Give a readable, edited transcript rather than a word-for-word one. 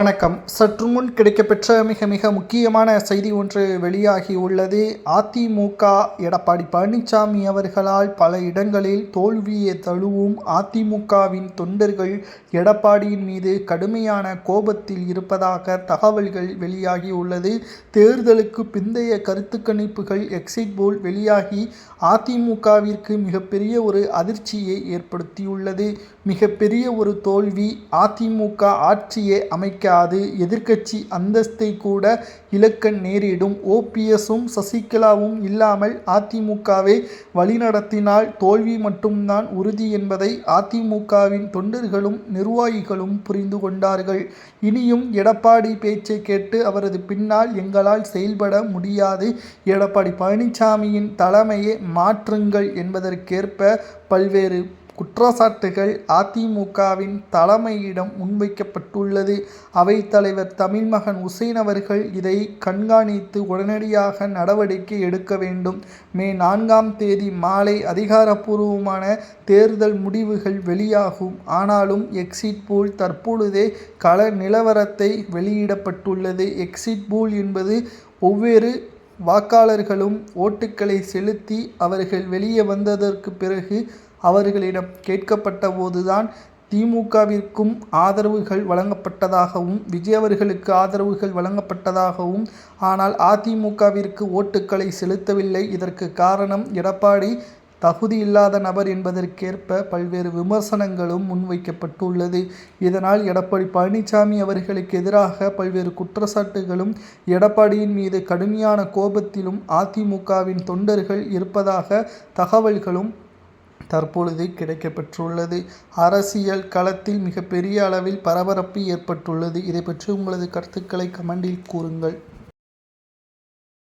வணக்கம். சற்று முன் கிடைக்கப்பெற்ற மிக முக்கியமான செய்தி ஒன்று வெளியாகி உள்ளது. அதிமுக எடப்பாடி பழனிசாமி அவர்களால் பல இடங்களில் தோல்வியை தழுவும் அதிமுகவின் தொண்டர்கள் எடப்பாடியின் மீது கடுமையான கோபத்தில் இருப்பதாக தகவல்கள் வெளியாகி உள்ளது. தேர்தலுக்கு பிந்தைய கருத்து கணிப்புகள் எக்ஸிட் போல் வெளியாகி அதிமுகவிற்கு மிகப்பெரிய ஒரு அதிர்ச்சியை ஏற்படுத்தியுள்ளது. மிகப்பெரிய ஒரு தோல்வி. அதிமுக ஆட்சியை அமைக்க எதிர்க்கட்சி அந்தஸ்தை கூட இழக்க நேரிடும். ஓபிஎஸும் சசிகலாவும் இல்லாமல் அதிமுகவை வழிநடத்தினால் தோல்வி மட்டும்தான் உறுதி என்பதை அதிமுகவின் தொண்டர்களும் நிர்வாகிகளும் புரிந்து கொண்டார்கள். இனியும் எடப்பாடி பேச்சை கேட்டு அவரது பின்னால் எங்களால் செயல்பட முடியாது, எடப்பாடி பழனிசாமியின் தலைமையை மாற்றுங்கள் என்பதற்கேற்ப பல்வேறு குற்றச்சாட்டுகள் அதிமுகவின் தலைமையிடம் முன்வைக்கப்பட்டுள்ளது. அவைத்தலைவர் தமிழ்மகன் உசேன் அவர்கள் இதை கண்காணித்து உடனடியாக நடவடிக்கை எடுக்க வேண்டும். மே 4 மாலை அதிகாரப்பூர்வமான தேர்தல் முடிவுகள் வெளியாகும். ஆனாலும் எக்ஸிட் போல் தற்பொழுதே கள நிலவரத்தை வெளியிடப்பட்டுள்ளது. எக்ஸிட் போல் என்பது ஒவ்வொரு வாக்காளர்களும் ஓட்டுக்களை செலுத்தி அவர்கள் வெளியே வந்ததற்கு பிறகு அவர்களிடம் கேட்கப்பட்ட போதுதான் திமுகவிற்கும் ஆதரவுகள் வழங்கப்பட்டதாகவும் விஜய் அவர்களுக்கு ஆதரவுகள் வழங்கப்பட்டதாகவும், ஆனால் அதிமுகவிற்கு ஓட்டுக்களை செலுத்தவில்லை. இதற்கு காரணம் எடப்பாடி தகுதியில்லாத நபர் என்பதற்கேற்ப பல்வேறு விமர்சனங்களும் முன்வைக்கப்பட்டுள்ளது. இதனால் எடப்பாடி பழனிசாமி அவர்களுக்கு எதிராக பல்வேறு குற்றச்சாட்டுகளும் எடப்பாடியின் மீது கடுமையான கோபத்திலும் அதிமுகவின் தொண்டர்கள் இருப்பதாக தகவல்களும் தற்பொழுது கிடைக்கப்பெற்றுள்ளது. அரசியல் களத்தில் மிகப்பெரிய அளவில் பரபரப்பு ஏற்பட்டுள்ளது. இதை பற்றி உங்களது கருத்துக்களை கமெண்டில் கூறுங்கள்.